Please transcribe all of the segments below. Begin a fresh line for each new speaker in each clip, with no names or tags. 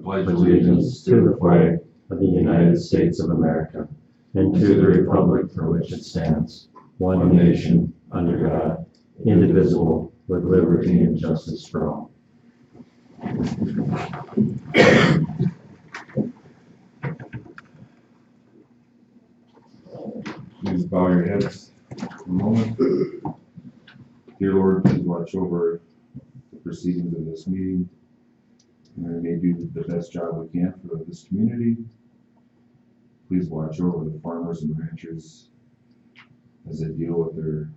pledge allegiance to the flag of the United States of America and to the republic for which it stands, one nation, under God, indivisible, with liberty and justice for all.
Please bow your heads for a moment. Dear Lord, please watch over the proceedings of this meeting. And we may do the best job we can for this community. Please watch over the farmers and ranchers as they deal with their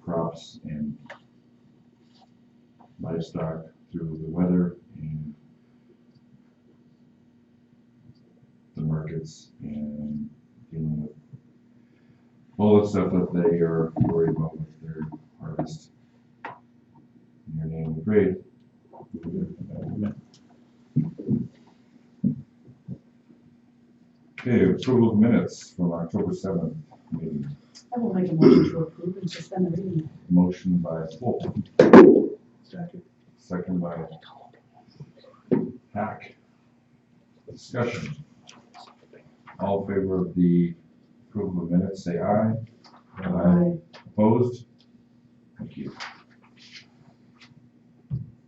crops and livestock through the weather and the markets and dealing with all the stuff that they are worried about with their harvest. In your name we pray. Amen. Okay, approval of minutes from October 7th meeting.
I will make a motion to approve and suspend the reading.
Motion by Wolf.
Second.
Second by Hack. Discussion. All in favor of the approval of minutes, say aye.
Aye.
Opposed? Thank you.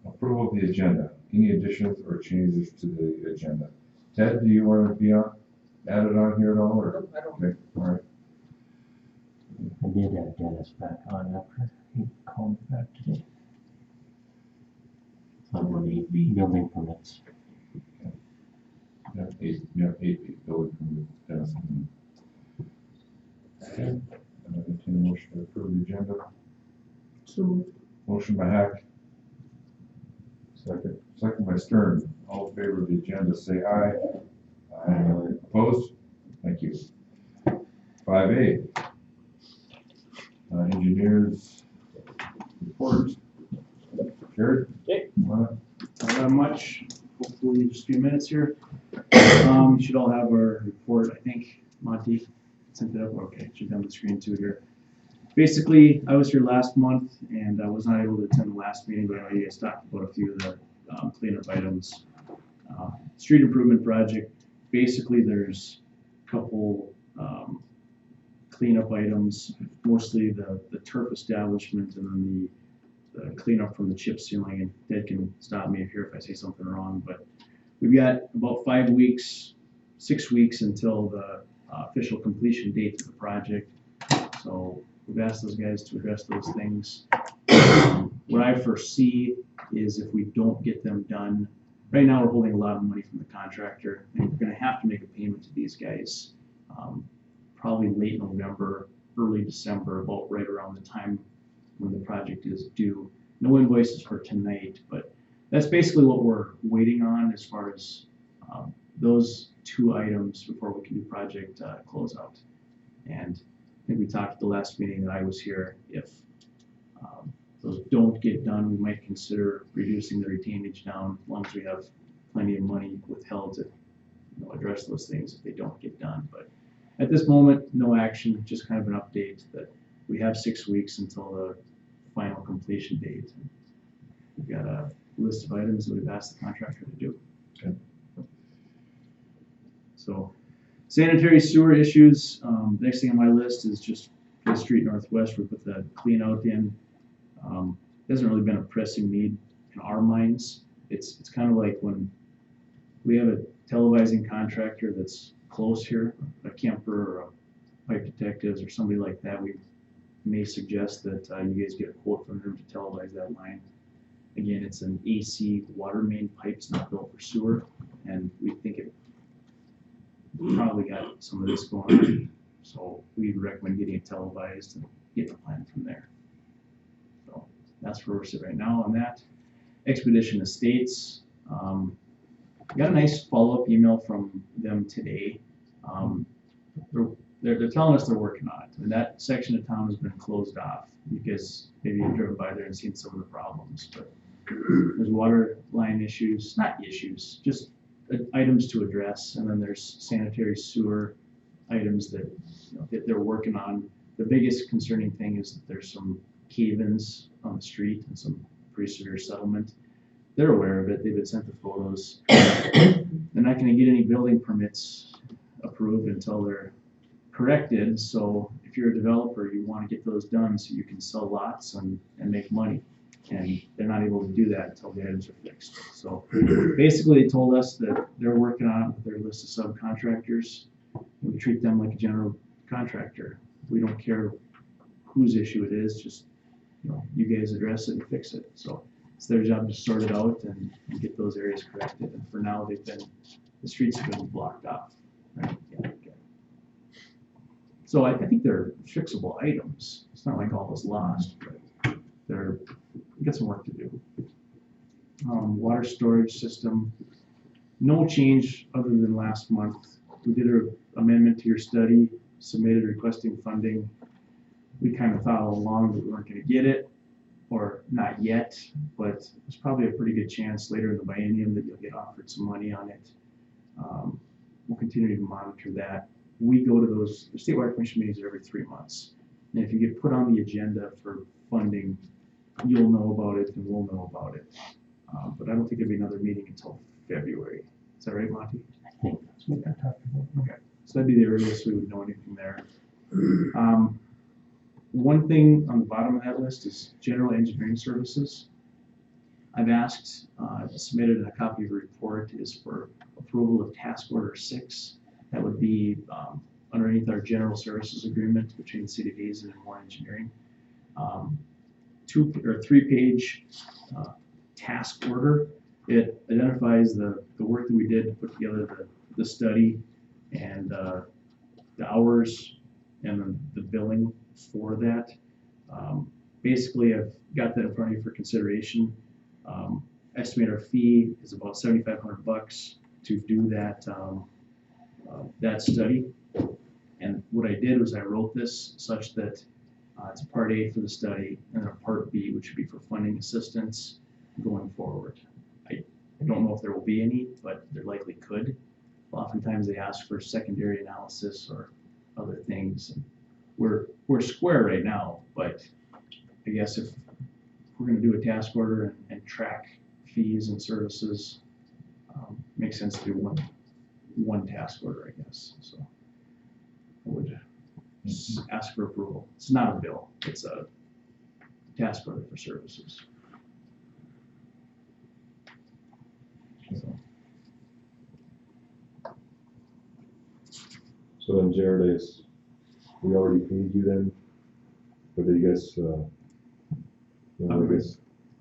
Approval of the agenda. Any additions or changes to the agenda? Ted, do you want to be added on here at all? Or?
I don't.
Okay, all right.
I did have Dennis back on after he called me back today. On the building permits.
Yeah, eight building permit. Dennis. Okay. I entertain a motion to approve the agenda.
So.
Motion by Hack. Second. Second by Stern. All in favor of the agenda, say aye. Aye. Opposed? Thank you. 5A. Engineers report. Jared?
Okay.
Not
Not much, hopefully just a few minutes here. You should all have our report, I think. Monty sent it up, okay, should be on the screen too here. Basically, I was here last month and I was not able to attend the last meeting, but I know you guys talked about a few of the cleanup items. Street improvement project, basically there's a couple cleanup items, mostly the turf establishment and then the cleanup from the chip sealing, and Ted can stop me if I say something wrong, but we've got about 5 weeks, 6 weeks until the official completion date of the project. So we've asked those guys to address those things. What I foresee is if we don't get them done, right now we're holding a lot of money from the contractor, and we're gonna have to make a payment to these guys probably late November, early December, about right around the time when the project is due. No invoices for tonight, but that's basically what we're waiting on as far as those two items before we can do project closeout. And I think we talked at the last meeting that I was here, if those don't get done, we might consider reducing the retainage down as long as we have plenty of money withheld to address those things if they don't get done. But at this moment, no action, just kind of an update that we have 6 weeks until the final completion date. We've got a list of items that we've asked the contractor to do.
Okay.
So, sanitary sewer issues. Next thing on my list is just Fifth Street Northwest. We put the clean out in. It hasn't really been a pressing need in our minds. It's kind of like when we have a televising contractor that's close here, a Kemper or a Pipe Detectives or somebody like that. We may suggest that you guys get a quote from them to televise that line. Again, it's an AC water main pipe. It's not built for sewer, and we think it probably got some of this going on. So we'd recommend getting it televised and get the plan from there. So that's where we're sitting right now on that. Expedition Estates. Got a nice follow-up email from them today. They're telling us they're working on it. And that section of town has been closed off because maybe you've driven by there and seen some of the problems. But there's water line issues, not issues, just items to address. And then there's sanitary sewer items that, that they're working on. The biggest concerning thing is that there's some cave-ins on the street and some pretty severe settlement. they're aware of it, they've been sent the photos. They're not gonna get any building permits approved until they're corrected, so if you're a developer, you wanna get those done so you can sell lots and make money. And they're not able to do that until the items are fixed. So basically, they told us that they're working on it with their list of subcontractors. We treat them like a general contractor. We don't care whose issue it is, just, you guys address it and fix it. So it's their job to sort it out and get those areas corrected. And for now, the streets have been blocked off. Right? Yeah, okay. So I think they're fixable items. It's not like all is lost, but we got some work to do. Water storage system, no change other than last month. We did an amendment to your study, submitted requesting funding. We kind of thought all along that we weren't going to get it, or not yet, but there's probably a pretty good chance later in the biennium that you'll get offered some money on it. We'll continue to monitor that. We go to the State Water Commission meetings every 3 months. And if you get put on the agenda for funding, you'll know about it and we'll know about it. But I don't think there'll be another meeting until February. Is that right, Monty?
I think that's what they're talking about.
Okay, so that'd be the earliest we would know anything there. One thing on the bottom of that list is general engineering services. I've asked, submitted a copy of a report is for approval of task order 6. That would be underneath our general services agreement between the City of Hazen and Moore Engineering. 2 or 3-page task order. It identifies the work that we did to put together the study and the hours and the billing for that. Basically, I've got that in front of you for consideration. Estimate our fee is about $7,500 to do that that study. And what I did was I wrote this such that it's a part A for the study and then a part B, which would be for funding assistance going forward. I don't know if there will be any, but there likely could. Oftentimes they ask for secondary analysis or other things. And we're square right now, but I guess if we're going to do a task order and track fees and services, makes sense to do one task order, I guess. So I would ask for approval. It's not a bill; it's a task order for services.
So then, Jared, we already paid you then, but I guess,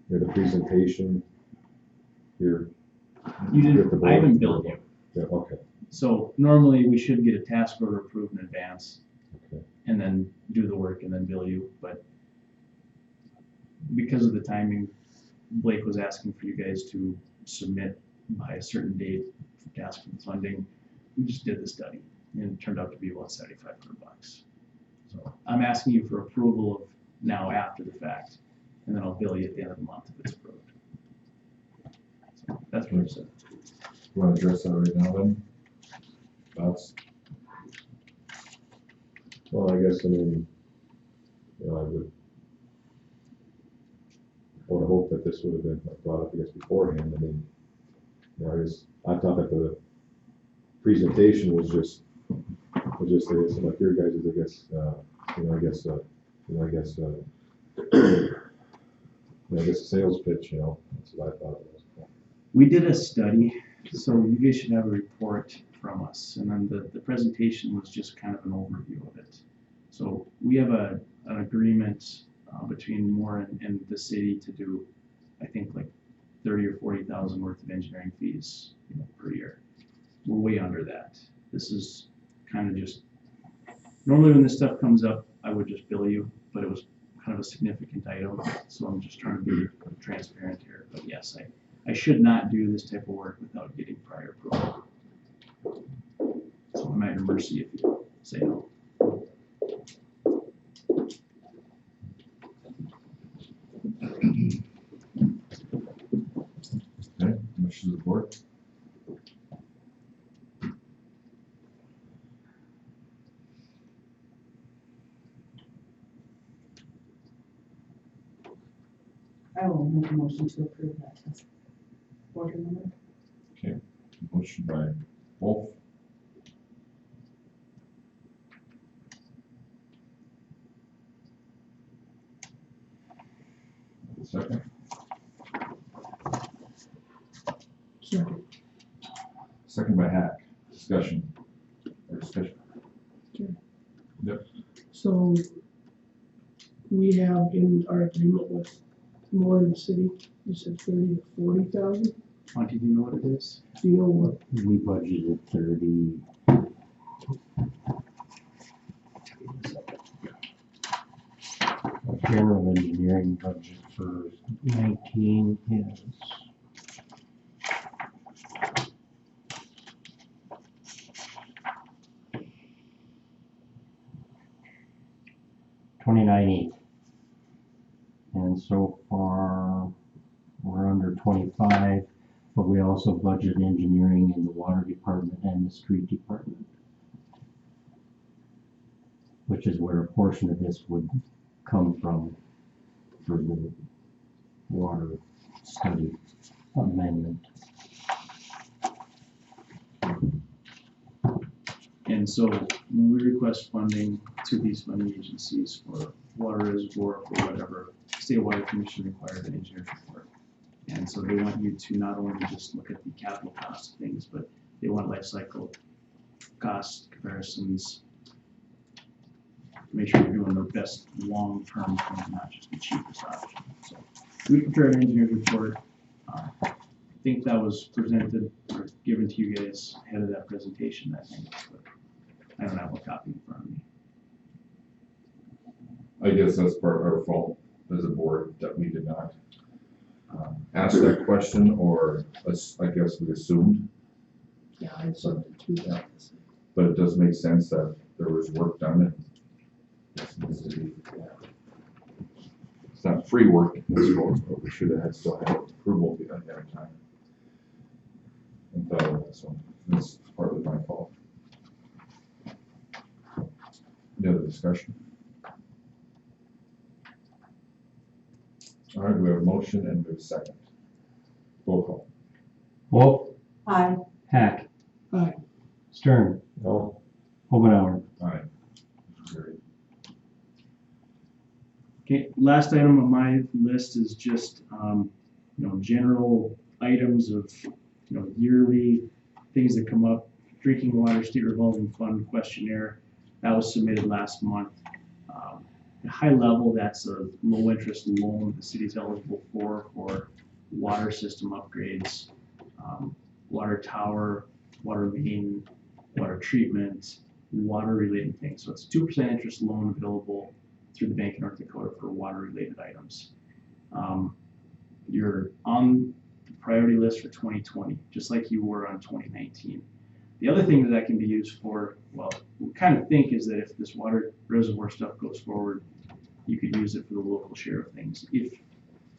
the presentation here.
You
With the
didn't.
board?
I haven't billed you.
Yeah, okay,
So normally we should get a task order approved in advance,
okay.
and then do the work and then bill you. But because of the timing, Blake was asking for you guys to submit by a certain date to ask for the funding. We just did the study, and it turned out to be about $7,500. So I'm asking you for approval of now after the fact, and then I'll bill you at the end of the month if it's approved. So that's what I said.
You want to address that right now then?
Well, I guess, I mean, I would hope that this would have been brought up, I guess, beforehand. I mean, I thought that the presentation was just like your guys' a sales pitch, that's what I thought it was.
We did a study, so you guys should have a report from us, and then the presentation was just kind of an overview of it. So we have an agreement between Moore and the city to do, I think, like 30 or 40,000 worth of engineering fees, per year. We're way under that. This is kind of just, normally when this stuff comes up, I would just bill you, but it was kind of a significant item, so I'm just trying to be transparent here. But yes, I should not do this type of work without getting prior approval. So I'm at your mercy if you say no.
Okay, wishes of the board.
I will make a motion to approve that test board member.
Okay, motion by Wolf. Second,
Second.
second by Hack. Discussion.
So we have in our agreement with more in the city, you said 30 to 40,000.
Monty, do you know what it is?
Do you know what?
We budgeted 30. Our general engineering budget for 19 is $29,800. And so far, we're under 25, but we also budget engineering in the water department and the street department, which is where a portion of this would come from for the water study amendment.
And so when we request funding to these funding agencies for water reservoir, for whatever, State Water Commission required an engineer's report. And so they want you to not only just look at the capital cost of things, but they want life cycle cost comparisons, make sure you're doing the best long-term thing, not just the cheapest option. So we prepared an engineer's report. I think that was presented or given to you guys ahead of that presentation that night, but I don't have a copy in front of me.
I guess that's part of our fault as a board that we did not ask that question, or I guess we assumed.
Yeah, I said it too.
But it does make sense that there was work done and this needs to be, it's not free work in this world, but we should have still had approval ahead of time. And so that's partly my fault. Any other discussion? All right, we have a motion and we have a second. Roll call.
Wolf,
Aye.
Hack,
Aye.
Stern,
No,
Omenauer.
Aye. Carried.
Okay, last item on my list is just, general items of, yearly things that come up. Drinking Water State Revolving Fund questionnaire, that was submitted last month. At high level, that's a low interest loan the city's eligible for water system upgrades, water tower, water main, water treatment, water related things. So it's a 2% interest loan available through the Bank of North Dakota for water related items. You're on the priority list for 2020, just like you were on 2019. The other thing that can be used for, well, we kind of think is that if this water reservoir stuff goes forward, you could use it for the local share of things if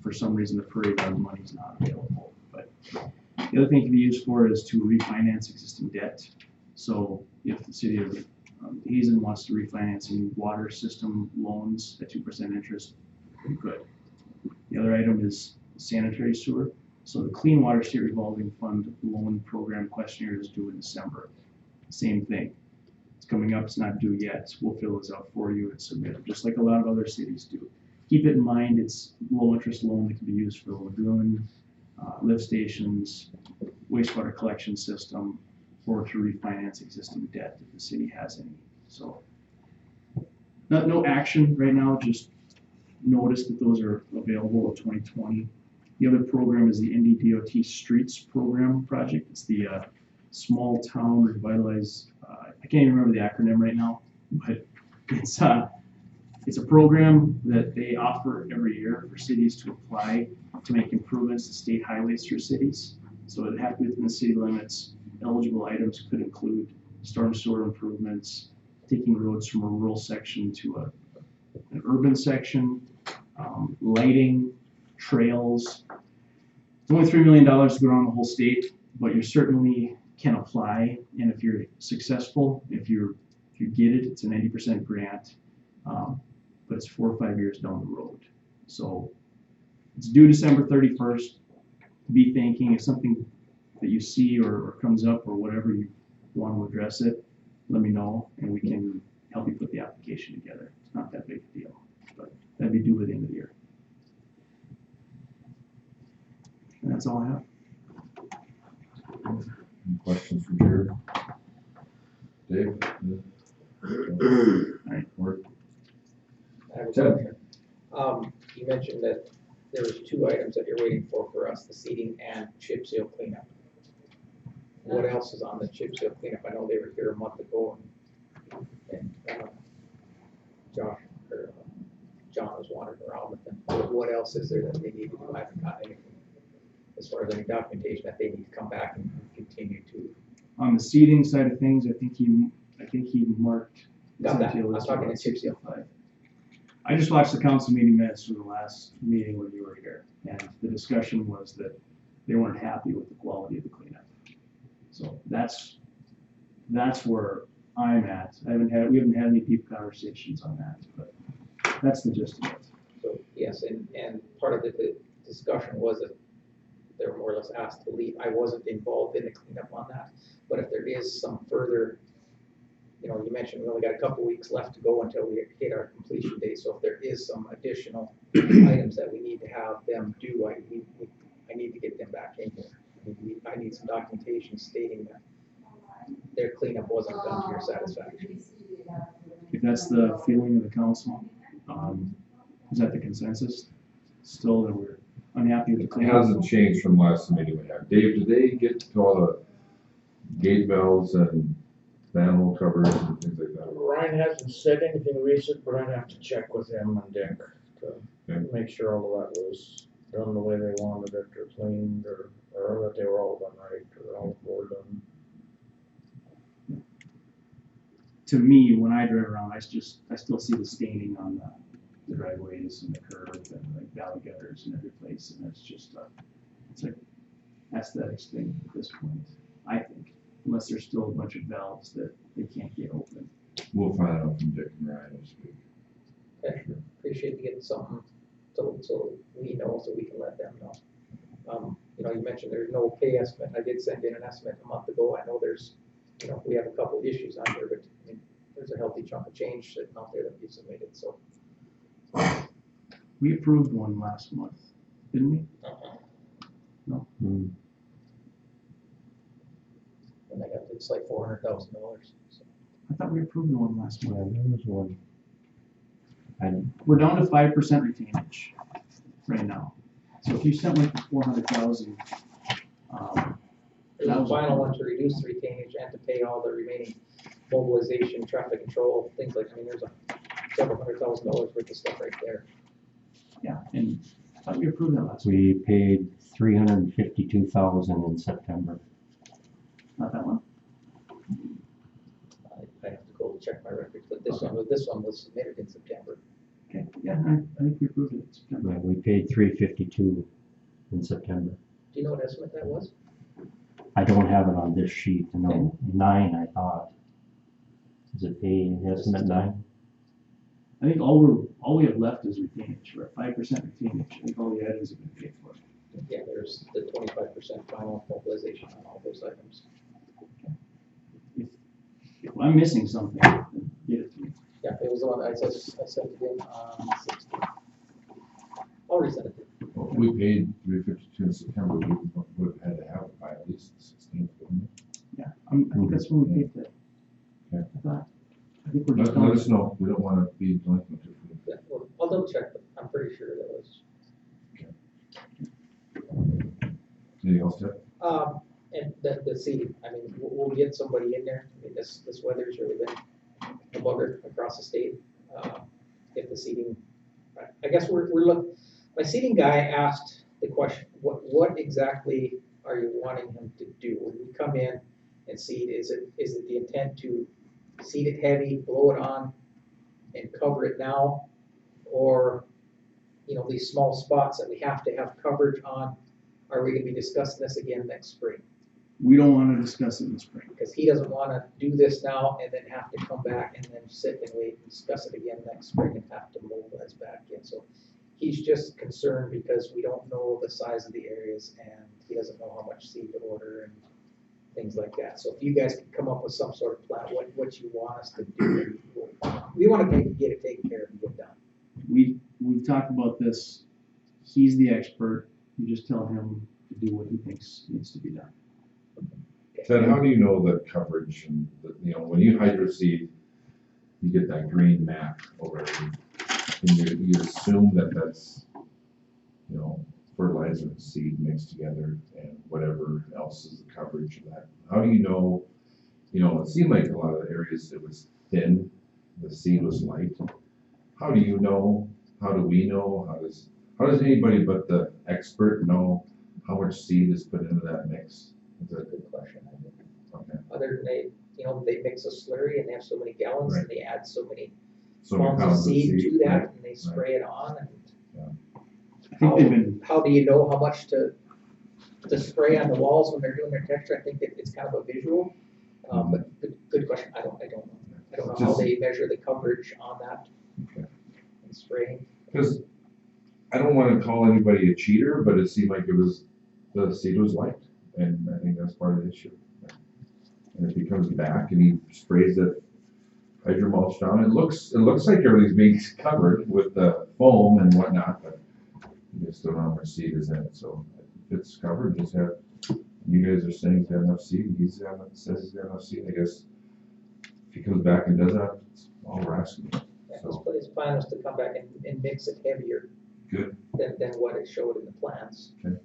for some reason the parade run money is not available. But the other thing it can be used for is to refinance existing debt. So if the city of Hazen wants to refinance any water system loans at 2% interest, you could. The other item is sanitary sewer. So the Clean Water State Revolving Fund Loan Program questionnaire is due in December. Same thing. It's coming up, it's not due yet. We'll fill this out for you and submit it, just like a lot of other cities do. Keep it in mind, it's low interest loan that can be used for the lagoon, lift stations, wastewater collection system, or to refinance existing debt if the city has any. So no action right now, just notice that those are available in 2020. The other program is the NDDOT Streets Program project. It's the Small Town Revitalize, I can't even remember the acronym right now, but it's a program that they offer every year for cities to apply to make improvements to state highways through cities. So it has to be within the city limits. Eligible items could include storm sewer improvements, taking roads from a rural section to an urban section, lighting, trails. It's only $3 million to go around the whole state, but you certainly can apply. And if you're successful, if you get it, it's a 90% grant, but it's 4 or 5 years down the road. So it's due December 31st. be thinking. If something that you see or comes up or whatever you want to address it, let me know and we can help you put the application together. It's not that big a deal, but that'd be due by the end of the year. And that's all I have.
Any questions from Jared? Dave?
Alright.
Mark?
I have a
Ted.
question. You mentioned that there was 2 items that you're waiting for us, the seeding and chip seal cleanup. What else is on the chip seal cleanup? I know they were here a month ago and John was wandering around with them. What else is there that they need to do? I haven't got anything as far as any documentation that they need to come back and continue to.
On the seating side of things, I think he marked.
Got that.
essentially a
I'm
list
talking
of
to chip seal.
65. I just watched the council meeting minutes from the last meeting when you were here, and the discussion was that they weren't happy with the quality of the cleanup. So that's where I'm at. We haven't had any deep conversations on that, but that's the gist of it.
So, yes, and part of the discussion was that they were more or less asked to leave. I wasn't involved in the cleanup on that, but if there is some further, you mentioned we only got a couple weeks left to go until we hit our completion date, so if there is some additional items that we need to have them do, I need to get them back in here. I need some documentation stating that their cleanup wasn't done to your satisfaction.
If that's the feeling of the council, is that the consensus? Still that we're unhappy with the
It
cleanup?
hasn't changed from last meeting we had. Dave, did they get to all the gate valves and manhole covers and things like that?
Ryan hasn't said anything recent, but I'd have to check with him and Dick to
Okay.
make sure all of that was done the way they wanted it, or cleaned, or that they were all done right, or all four done.
To me, when I drive around, I still see the staining on the driveways and the curb and like valley gutters and every place, and it's just it's like aesthetics thing at this point, I think, unless there's still a bunch of valves that they can't get open.
We'll find out from Dick and Ryan this week.
Okay.
Sure.
Appreciate getting something so we know, so we can let them know. You mentioned there's no pay estimate. I did send in an estimate a month ago. I know there's, we have a couple issues on here, but I mean, there's a healthy chunk of change sitting out there that we submitted, so.
We approved one last month, didn't we?
Hmm.
And it's like $400,000. So.
I thought we approved the one last
Yeah,
month.
there was one.
We're down to 5% retainage right now. So if you sent like 400,000,
There's a final one to reduce the retainage and to pay all the remaining mobilization, traffic control, things like, there's several $100,000 worth of stuff right there.
yeah, and I thought we approved that last week.
We paid $352,000 in September.
Not that one?
I have to go check my records, but this one was submitted in September.
Okay, yeah, I think we approved it in September.
Yeah, we paid $352 in September.
Do you know what estimate that was?
I don't have it on this sheet, no, 9 I thought. Is it pay estimate 9?
I think all we have left is retainage. We're at 5% retainage. I think all the items have been paid for.
Yeah, there's the 25% final mobilization on all those items.
If I'm missing something, then get it to me.
Yeah, it was the one I sent it in on 16th. I'll resend it.
Well, if we paid $352 in September, we would have had to have it by at least the 16th, wouldn't it?
Yeah, I think that's when we paid that.
Okay.
I think we're just
Let us know. We don't want to be delinquent if we.
Yeah, well, I'll double check, but I'm pretty sure that was.
Anything else, Ted?
And the seating, we'll get somebody in there. This weather's really been a bugger across the state. If the seating, I guess we're looking, my seating guy asked the question, what exactly are you wanting him to do? When we come in and seed, is it the intent to seed it heavy, blow it on, and cover it now? Or, these small spots that we have to have coverage on, are we gonna be discussing this again next spring?
We don't want to discuss it in the spring.
Because he doesn't wanna do this now and then have to come back and then sit and wait and discuss it again next spring and have to mobilize back in. So he's just concerned because we don't know the size of the areas and much seed to order and things like that. So if you guys can come up with some sort of plan, what you want us to do, we wanna get it taken care of and get done.
We've talked about this, he's the expert, you just tell him to do what he thinks needs to be done.
Ted, how do you know the coverage and, when you hydro seed, you get that green map over everything. And you assume that that's, fertilizer and seed mixed together and whatever else is the coverage of that. How do you know, it seemed like a lot of the areas it was thin, the seed was light. How do you know? How do we know? How does anybody but the expert know how much seed is put into that mix? Is that
Good question. I think.
okay?
Other than they mix a slurry and they have so many gallons and
Right.
they add so many
So many
pounds of
pounds of
seed to that
right?
and they spray it on and
I think they've been,
how do you know how much to spray on the walls when they're doing their texture? I think it's kind of a visual, but good question. I don't know. I don't know how
Just-
they measure the coverage on that
Okay.
and spraying.
Because I don't want to call anybody a cheater, but it seemed like the seed was light, and I think that's part of the issue. And if he comes back and he sprays the hydro mulch down, it looks like everything's being covered with the foam and whatnot, but you just don't know how much seed is in it. So if it's covered, just have, you guys are saying he's got enough seed, says he's got enough seed, I guess. If he comes back and does that, it's all we're asking.
Yeah,
So-
but his plan was to come back and mix it heavier
Good.
than what it showed in the plans.
Okay.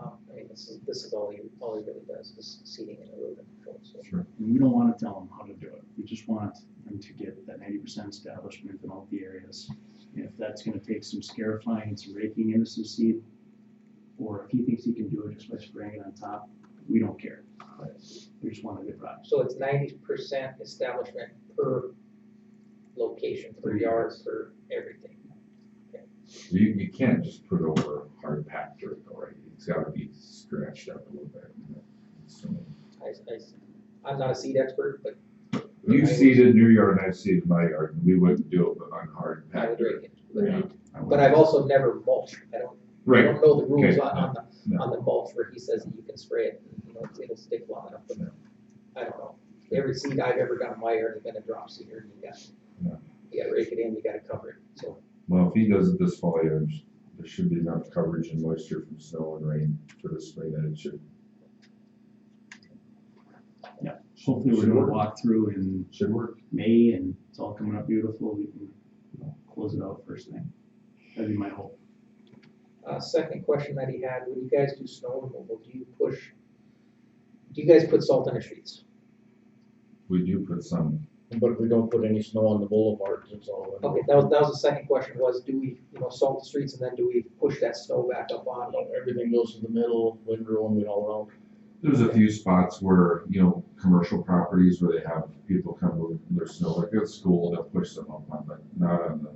I mean, this is all he really does, is seeding and erosion control, so.
Sure.
we don't wanna tell him how to do it, we just want him to get that 90% establishment in all the areas. And if that's gonna take some scarifying and some raking into some seed, or if he thinks he can do it just by spraying it on top, we don't care. We just want a good product.
So it's 90% establishment per location, per yard, per everything.
You can't just put over hard packed dirt, though, right? It's gotta be scratched up a little bit. So,
I'm not a seed expert, but
you seeded your yard and I seeded my yard, and we wouldn't do it on hard
I
packed
would
dirt.
rake it.
Right.
But I've also never mulched. I don't know the rules
Okay.
on the mulch where he says that you can spray it, it'll stick long enough, but I don't know. Every seed I've ever done in my yard has been a drop seeder, and you gotta rake it in, you gotta cover it, so.
Well, if he does it this fall, there should be enough coverage and moisture from snow and rain for the spray that it should
Hopefully we're
Should
gonna
work.
walk through in
work.
May and it's all coming up beautiful, we can, close it out first thing. That'd be my hope.
Second question that he had, when you guys do snow removal, do you guys put salt in the streets?
We do put some,
But we don't put any snow on the boulevards, it's all.
Okay, that was the second question was, do we, salt the streets and then do we push that snow back up on?
Everything goes to the middle, windrow, and we all around.
there's a few spots where, commercial properties where they have people come with their snow, like at school, they'll push them up on, but not on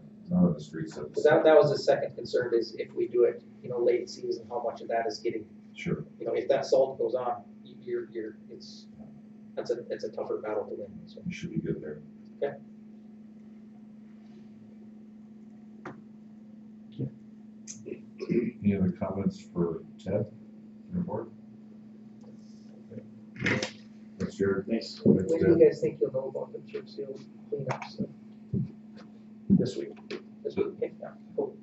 the streets of the
So that was the second concern is if we do it, late season, how much of that is getting,
Sure.
if that salt goes on, it's a tougher battle to win, so.
You should be good there.
Okay.
Any other comments for Ted, your board? That's Jared.
Thanks.
Thanks,
When do
Ted.
you guys think you'll know about the chip seal cleanups?
This week.
This week, okay, yeah, cool.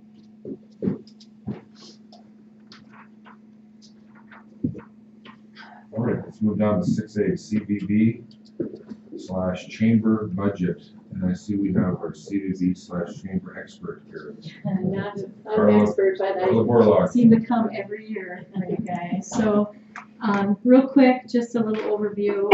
All right, let's move down to 6A, CBB/chamber budget. And I see we have our CBB/chamber expert here.
Not
Carla-
an expert, but
Carla
I
Borlaug.
seem to come every year for you guys. So, real quick, just a little overview.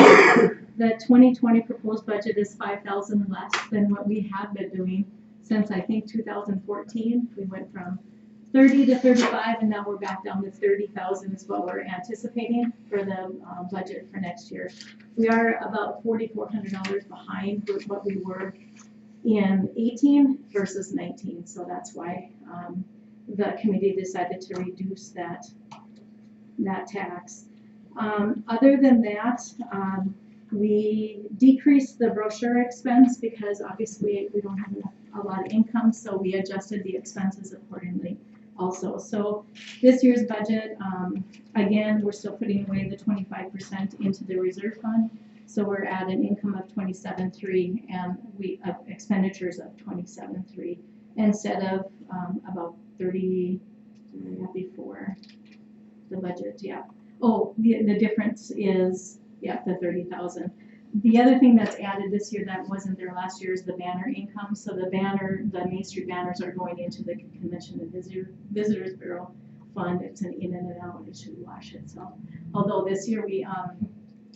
The 2020 proposed budget is 5,000 less than what we have been doing since I think 2014. We went from 30 to 35, and now we're back down to 30,000 is what we're anticipating for the budget for next year. We are about $4,400 behind with what we were in 18 versus 19, so that's why the committee decided to reduce that tax. Other than that, we decreased the brochure expense because obviously we don't have a lot of income, so we adjusted the expenses accordingly. also. So this year's budget, again, we're still putting away the 25% into the reserve fund. So we're at an income of 27.3 and expenditures of 27.3 instead of about 30 before the budget, yeah. Oh, the difference is, yeah, the 30,000. The other thing that's added this year that wasn't there last year is the banner income. So the Main Street banners are going into the Convention and Visitors Bureau fund. It's an in and an out, it should wash it. So, although this year we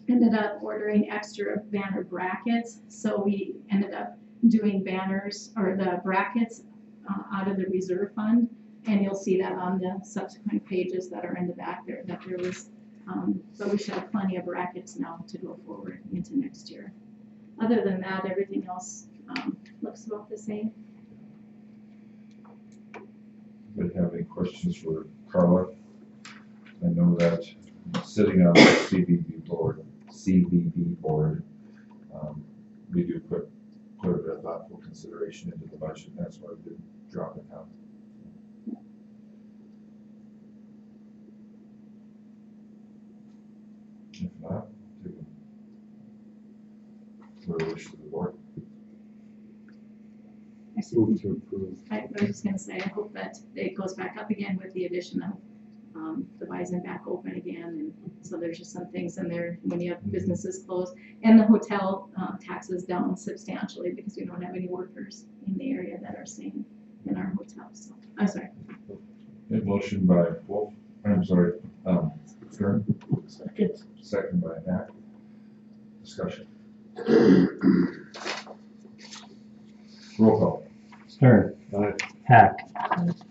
ended up ordering extra banner brackets, so we ended up doing banners or the brackets out of the reserve fund, and you'll see that on the subsequent pages that are in the back there, that there was, but we should have plenty of brackets now to go forward into next year. Other than that, everything else looks about the same.
Anybody have any questions for Carla? I know that sitting on the CBB board, we do put a bit of thoughtful consideration into the budget, and that's why we did drop it down. If not, what a wish of the board.
Move to approve.
I was just gonna say, I hope that it goes back up again with the addition of the Bison back open again, and so there's just some things in there when you have businesses closed, and the hotel taxes down substantially because we don't have any workers in the area that are staying in our hotels. So, I'm sorry.
A motion by Wolf, I'm sorry, Stern,
Second.
second by Hack. Discussion. Roll call.
Stern.
Aye.
Hack.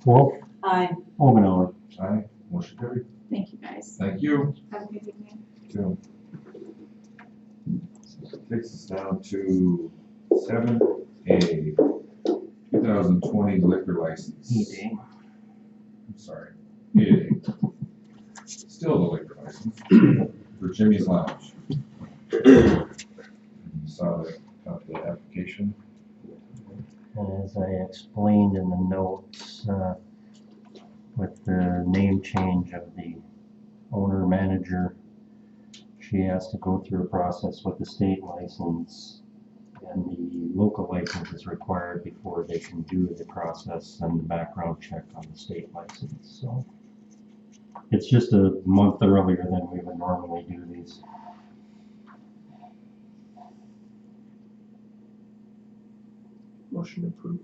Wolf.
Aye.
Omenauer.
Aye, motion carried.
Thank you, guys.
Thank you.
Have a good evening.
Two. Takes us down to 7A, 2020 liquor license. I'm sorry, 8A. Still the liquor license for Jimmy's Lounge. You saw the application.
As I explained in the notes, with the name change of the owner manager, she has to go through a process with the state license, and the local license is required before they can do the process and the background check on the state license. So it's just a month earlier than we would normally do these.
Motion approved.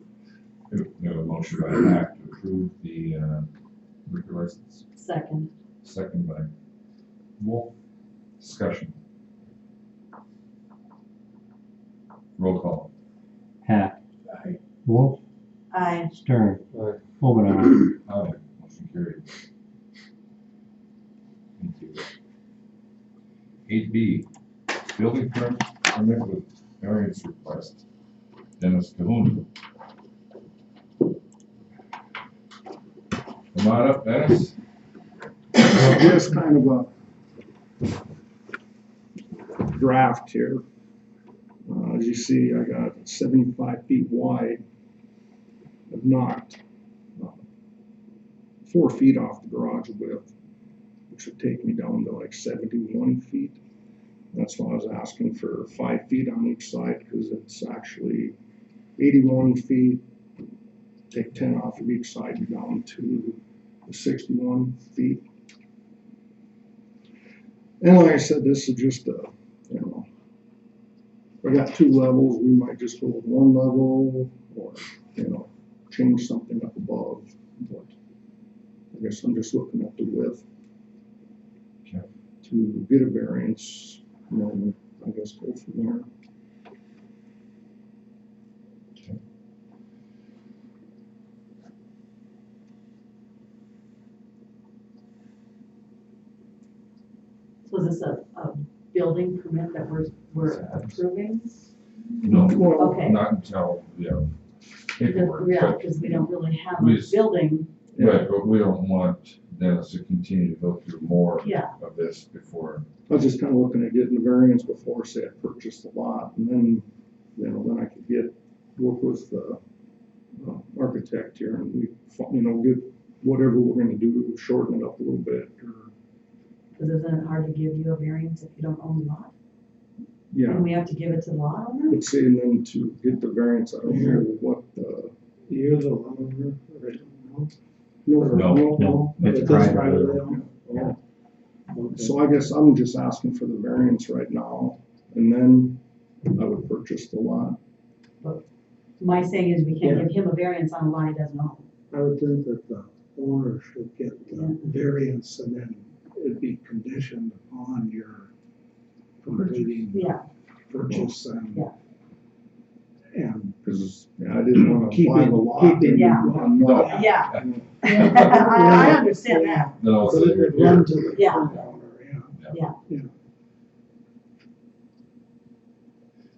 We have a motion by Hack to approve the liquor license.
Second.
Second by Wolf. Discussion. Roll call.
Hack.
Aye.
Wolf.
Aye.
Stern.
Aye.
Omenauer.
Aye, motion carried. Thank you. 8B, building permit with variance request. Dennis Kahuna. Come on up, Dennis.
Here's kind of a draft here. As you see, I got 75 feet wide. I've knocked 4 feet off the garage width, which would take me down to like 71 feet. That's why I was asking for 5 feet on each side, because it's actually 81 feet. Take 10 off of each side, you're down to 61 feet. And like I said, this is just a, you know, I got 2 levels. We might just go with 1 level, or, you know, change something up above. But I guess I'm just looking at the width to get a variance, and then I guess go from there.
So is this a building permit that we're approving?
No,
Okay.
not until, paperwork.
Yeah,
but-
because we don't really have
We
a
just-
building.
Right, but we don't want Dennis to continue to go through more
Yeah.
of this before.
I was just kind of looking at getting the variance before, say, I purchased the lot, and then, you know, then I could work with the architect here, and we, you know, get whatever we're gonna do, shorten it up a little bit, or,
Cause isn't it hard to give you a variance if you don't own the lot?
yeah.
And we have to give it to the lot owner?
But see, and then to get the variance, I don't know what the.
You're the landowner, right?
No.
It's
It
private.
is privately owned?
Yeah.
Okay.
So I guess I'm just asking for the variance right now, and then I would purchase the lot.
My saying is we can't give him a variance on a lot he doesn't own.
I would think that the owner should get the
Yeah.
variance and then it'd be conditioned upon your completing the
Yeah,
purchase and.
Yeah.
And
Cause, yeah, I didn't wanna buy the
Keeping-
lot.
keeping-
Yeah.
I'm not-
yeah. I understand that.
Then I'll
so
say,
it would run to the
Yeah.
owner, yeah.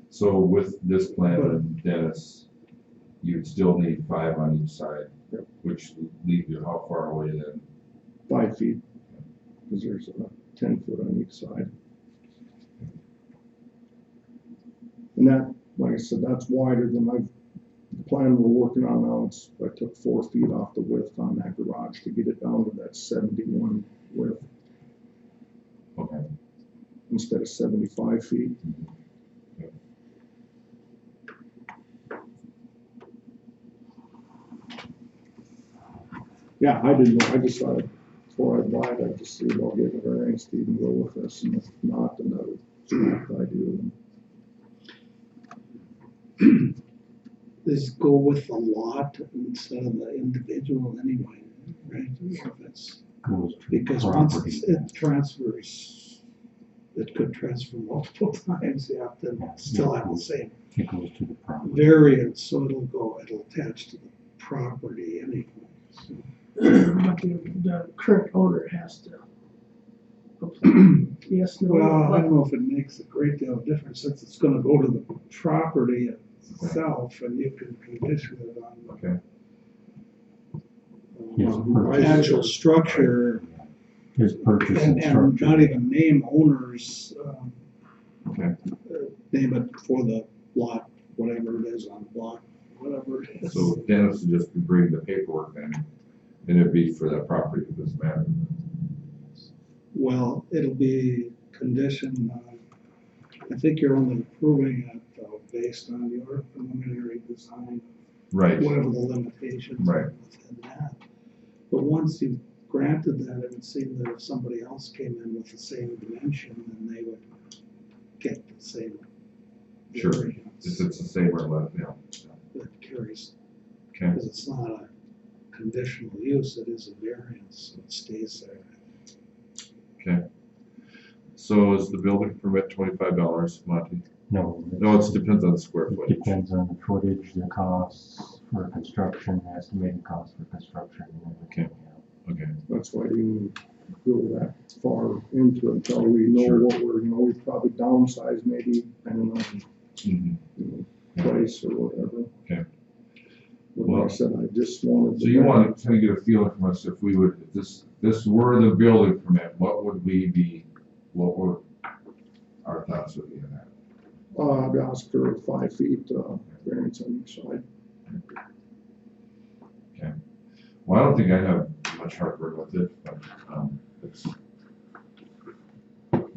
so with this plan, then, Dennis, you'd still need 5 on each side,
Yep.
which would leave you how far away then?
5 feet, cause there's a 10 foot on each side. And that, like I said, that's wider than the plan we're working on now. I took 4 feet off the width on that garage to get it down to that 71 width
Okay.
instead of 75 feet. Yeah, I didn't know, I just thought before I buy it, I'd just see about getting a variance to even go with this, and if not, then that would scrap the idea.
Is go with the lot instead of the individual anyway, right? If it's,
Goes to
because once
property.
it transfers, it could transfer multiple times, you have to still have the same
It goes to the property.
variance, so it'll attach to the property anyway. So,
But the current owner has to apply. Yes, no.
well, I don't know if it makes a great deal of difference since it's gonna go to the property itself and you can condition it on
Okay.
Yes,
the
purchase.
actual structure
His purchase
and not
structure.
even name owners,
Okay.
name it for the lot, whatever it is on block, whatever it is.
So Dennis would just bring the paperwork then, and it'd be for that property if this matter.
Well, it'll be conditioned on, I think you're only approving it though, based on your preliminary design,
Right.
whatever the limitations
Right.
are within that. But once you've granted that, it would seem that if somebody else came in with the same dimension, then they would get the same
Sure.
variance
If it's the same or less, yeah.
that carries,
Okay.
because it's not a conditional use, it is a variance, so it stays there.
Okay. So is the building permit $25, Monty?
No.
No, it depends on the square
It
footage.
depends on the footage, the costs for construction, estimated cost for construction. And everything.
Okay.
That's why you go that far into it until we know
Sure.
what we'd probably downsize maybe, depending on,
Mhm.
price or whatever.
Okay.
But like I said, I just wanted.
So you want to kind of get a feeling from us if we would, if this were the building permit, what would our thoughts would be on that?
I'd ask for 5 feet, variance on each side.
Okay. Well, I don't think I have much heartburn with it, but,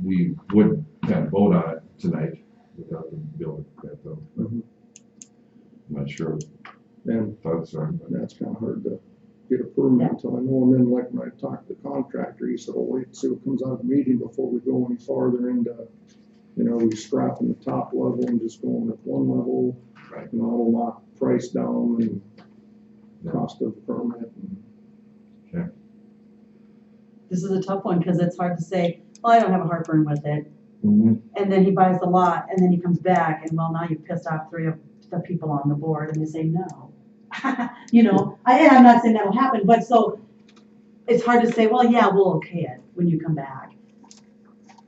we would kind of vote on it tonight without the building permit though. But I'm not sure
And
thoughts are, but
that's kind of hard to get a permit until I know, and then like when I talked to the contractor, he said, oh, wait, and see what comes out of the meeting before we go any farther into, we scrapping the top level and just going with one level.
Right.
It'll knock price down and
Yeah.
cost of the permit. And
This is a tough one, cause it's hard to say, well, I don't have a heartburn with it.
Mhm.
And then he buys the lot, and then he comes back, and well, now you've pissed off 3 of the people on the board, and they say no. And I'm not saying that'll happen, but so, it's hard to say, well, yeah, we'll okay it when you come back.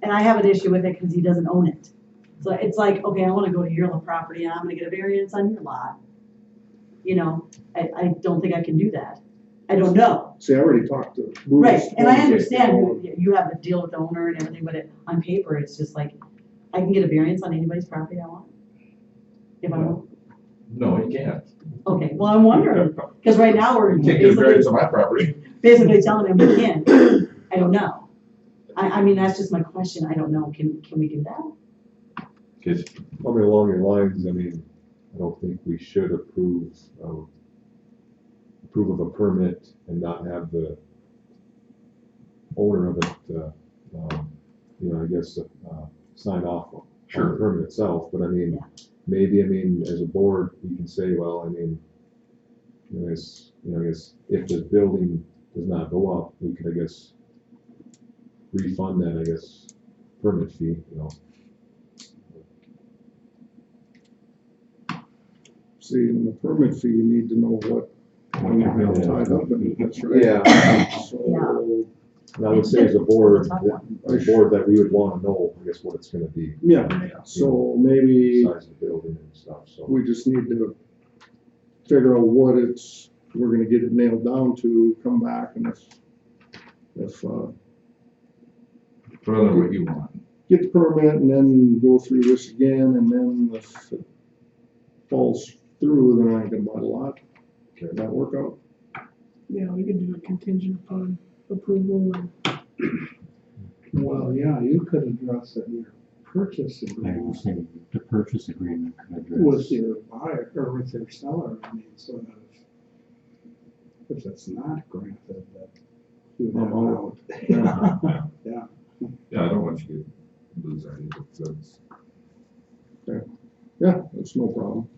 And I have an issue with it because he doesn't own it. So it's like, okay, I wanna go to your property, and I'm gonna get a variance on your lot. I don't think I can do that. I don't know.
see, I already talked to Bruce.
Right, and I understand you have to deal with the owner and everything, but on paper, it's just like, I can get a variance on anybody's property I want. If I want.
No, you can't.
Okay, well, I'm wondering, because right now we're
You can't get a variance on
basically,
my property.
basically telling him we can. I don't know. I mean, that's just my question. I don't know. Can we do that?
Cause
I mean, along your lines, I mean, I don't think we should approve of a permit and not have the owner of it, you know, I guess, sign off on the permit itself, but I mean, maybe, I mean, as a board, we can say, well, I mean, I guess if the building does not go up, we could, I guess, refund that, I guess, permit fee, you know.
See, in the permit fee, you need to know what you have tied up in it, that's right.
Yeah.
So,
And I would say as a board, that we would wanna know, I guess, what it's gonna be,
yeah, so maybe
size of the building and stuff, so.
we just need to figure out what we're gonna get it nailed down to, come back, and if,
put on what you want.
get the permit and then go through this again, and then if it falls through, then I can buy a lot. Does that work out?
Yeah, we could do a contingent upon approval and
Well, yeah, you could address it in your purchase
I
agreement
was saying, the purchase agreement could address.
with your buyer, or with your seller, I mean, so that if it's not granted, that you
I'm
have
out.
out. Yeah,
Yeah, I don't want you to lose any of the goods.
Yeah, that's no problem.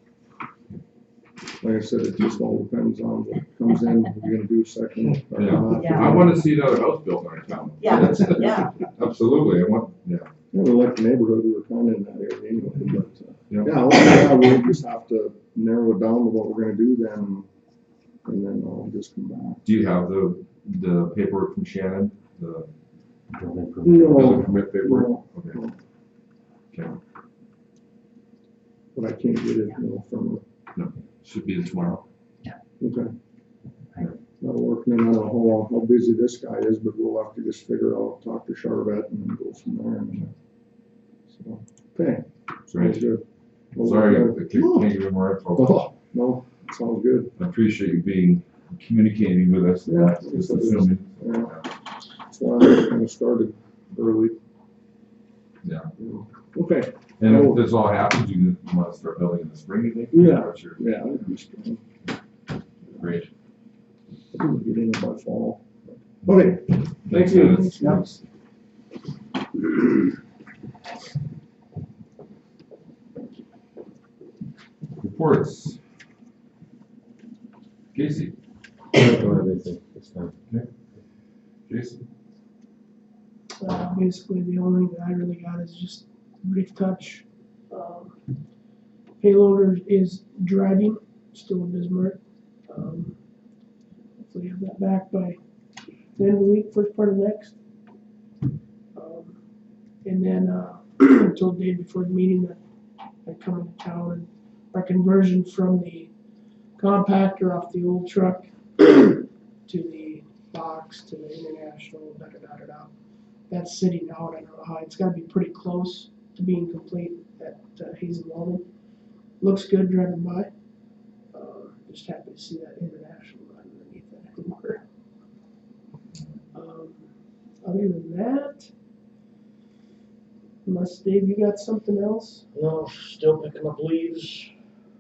Like I said, it just all depends on what comes in, what we're gonna do second or
Yeah.
not.
Yeah.
I wanna see another house built in our town.
Yeah, yeah.
Absolutely, I want,
Yeah, we like the neighborhood, we were kinda in that area anyway, but,
Yeah.
yeah, we just have to narrow it down to what we're gonna do then, and then I'll just come back.
do you have the paperwork from Shannon? The
Building permit.
No.
building permit paperwork?
No,
Okay.
no,
Okay,
but I can't get it, from
should be tomorrow.
her. Okay. That'll work, and then I don't know how busy this guy is, but we'll have to just figure out, talk to Charlotte and then go from there. And so, okay, sounds good.
Sorry, I can't give you more info.
Oh, no, sounds good.
I appreciate you communicating with us,
Yeah.
not just assuming.
Yeah. That's why I kind of started early.
Yeah.
Okay,
And if this all happens, you want to start building in the spring, you think?
Yeah.
What's your-
yeah, I'd be strong.
Great.
We'll get in by fall. Okay, thank you.
Thanks. Reports. Casey,
I don't have anything this time.
Jason,
basically the only thing that I really got is just a brief touch. Payloader is driving, still in Bismarck. Hopefully have that back by the end of the week, first part of next. And then, I told Dave before the meeting that I'd come into town and our conversion from the compactor off the old truck to the box to the international, da-da-da-da-da. That's sitting out, I don't know how, it's gotta be pretty close to being complete at Hazen Welding. Looks good driving by. Just happy to see that international run underneath that anymore. Other than that, unless Dave, you got something else?
No, still picking up leaves.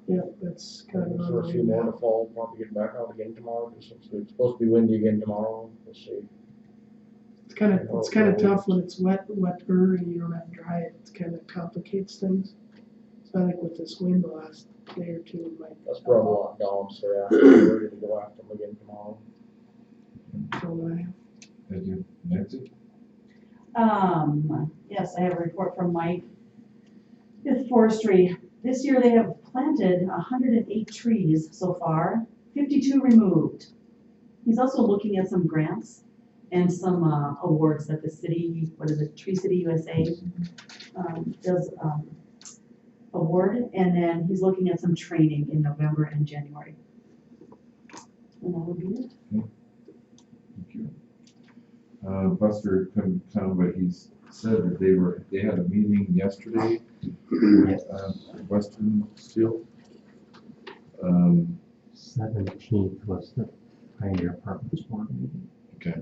Yeah, that's kind of.
For a few more to fall, probably get back out again tomorrow, because it's supposed to be windy again tomorrow, we'll see.
It's kind of tough when it's wetter and you don't have dry. It kind of complicates things. So I think with this wind the last day or two, it might.
That's brought a lot down, so yeah, we're ready to go after them again tomorrow.
So what I have.
thank you. Nancy?
Yes, I have a report from Mike with forestry. This year they have planted 108 trees so far, 52 removed. He's also looking at some grants and some awards that the city, what is it, Tree City USA does award, and then he's looking at some training in November and January. And that would be it.
Thank you. Buster couldn't come, but he's said that they had a meeting yesterday with Western Steel.
17th was the Pioneer Apartments board meeting.
Okay.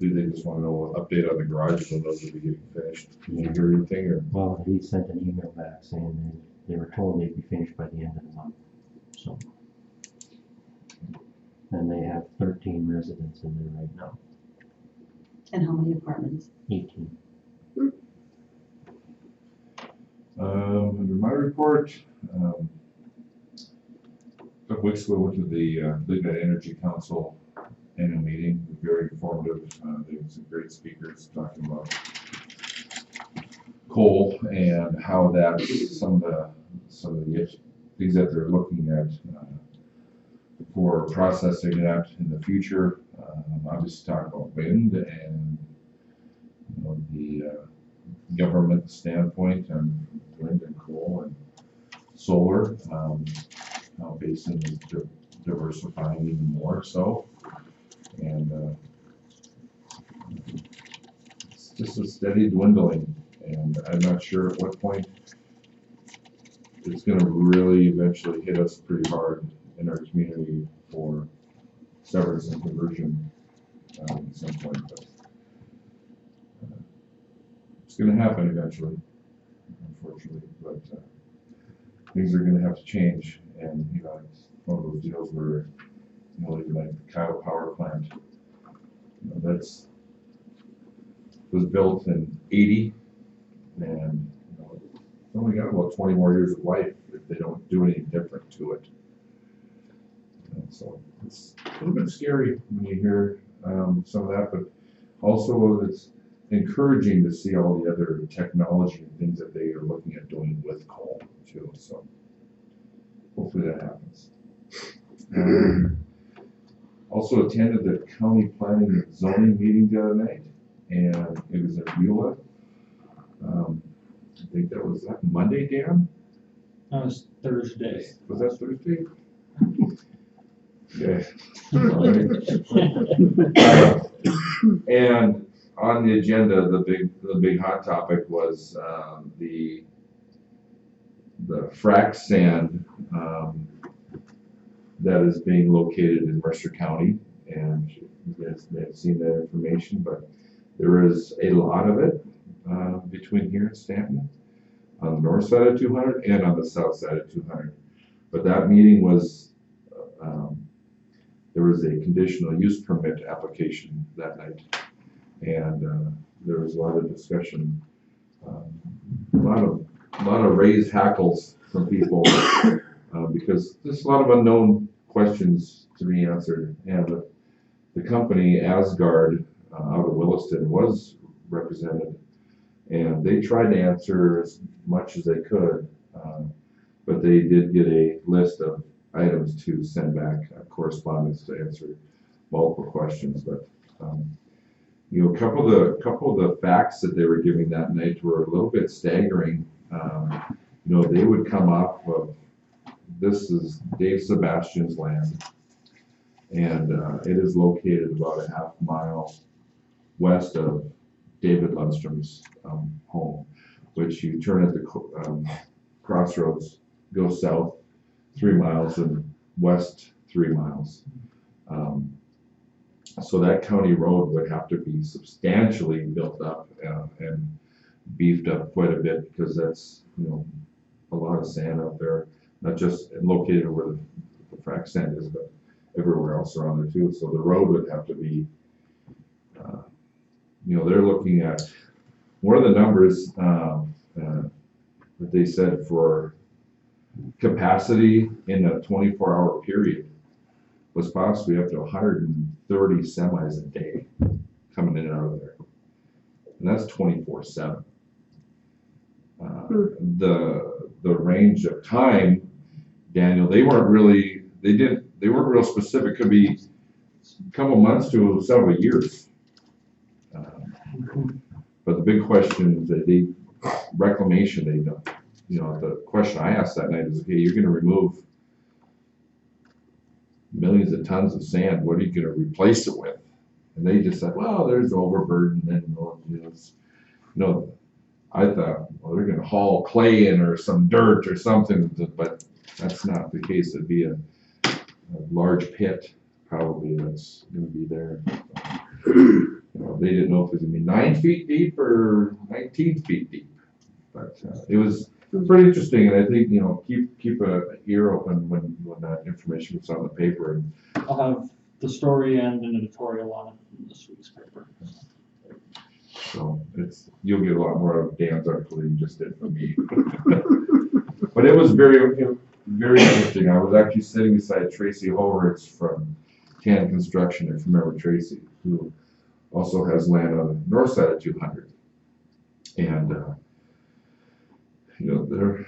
Do they just want to know an update on the garage when those will be getting finished? Did you hear anything or?
Well, he sent an email back saying they were told they'd be finished by the end of the month, so. And they have 13 residents in there right now,
And how many apartments?
18.
Under my report, a couple weeks ago, I went to the Lignite Energy Council annual meeting, very informative. There were some great speakers talking about coal and how that's some of the things that they're looking at for processing that in the future. Obviously talk about wind and the government standpoint on wind and coal and solar. How Basin is diversifying even more so. And it's just a steady dwindling, and I'm not sure at what point it's going to really eventually hit us pretty hard in our community for severance and conversion at some point. But it's going to happen eventually, unfortunately. But things are going to have to change, and it's one of those deals where even like the Kyle power plant, that's was built in '80, and it's only got about 20 more years of life if they don't do anything different to it. And so it's a little bit scary when you hear some of that, but also it's encouraging to see all the other technology and things that they are looking at doing with coal too. So hopefully that happens. Also attended the county planning and zoning meeting the other night, and it was in Beulah. I think that was that Monday, Dan?
That was Thursday.
Was that Thursday? Okay. And on the agenda, the big hot topic was the frac sand that is being located in Mercer County, and you guys may have seen that information, but there is a lot of it between here and Stanton, on the north side of 200 and on the south side of 200. But that meeting was, there was a conditional use permit application that night, and there was a lot of discussion, a lot of raised hackles from people because there's a lot of unknown questions to be answered. And the company Asgard out of Williston was represented, and they tried to answer as much as they could, but they did get a list of items to send back, correspondence to answer multiple questions. But a couple of the facts that they were giving that night were a little bit staggering. They would come off of, this is Dave Sebastian's land, and it is located about a half mile west of David Lundstrom's home, which you turn at the crossroads, go south 3 miles and west 3 miles. So that county road would have to be substantially built up and beefed up quite a bit, because that's a lot of sand out there, not just located where the frac sand is, but everywhere else around there too. So the road would have to be, they're looking at one of the numbers that they said for capacity in a 24-hour period was possibly up to 130 semis a day coming in and out of there, and that's 24/7. The range of time, Daniel, they weren't real specific. Could be a couple months to several years. But the big question is that reclamation, they don't. The question I asked that night is, okay, you're going to remove millions of tons of sand. What are you going to replace it with? And they just said, well, there's overburden and I thought, well, they're gonna haul clay in or some dirt or something, but that's not the case. It'd be a large pit probably that's gonna be there. You know, they didn't know if it was gonna be 9 feet deep or 19 feet deep. But it was pretty interesting, and I think, you know, keep a ear open when that information gets on the paper. And
I'll have the story and an editorial on it in this week's paper.
so you'll get a lot more of Dan's article than you just did from me. But it was very interesting. I was actually sitting beside Tracy Horwitz from Can Construction, if you remember Tracy, who also has land on the north side of 200. And you know,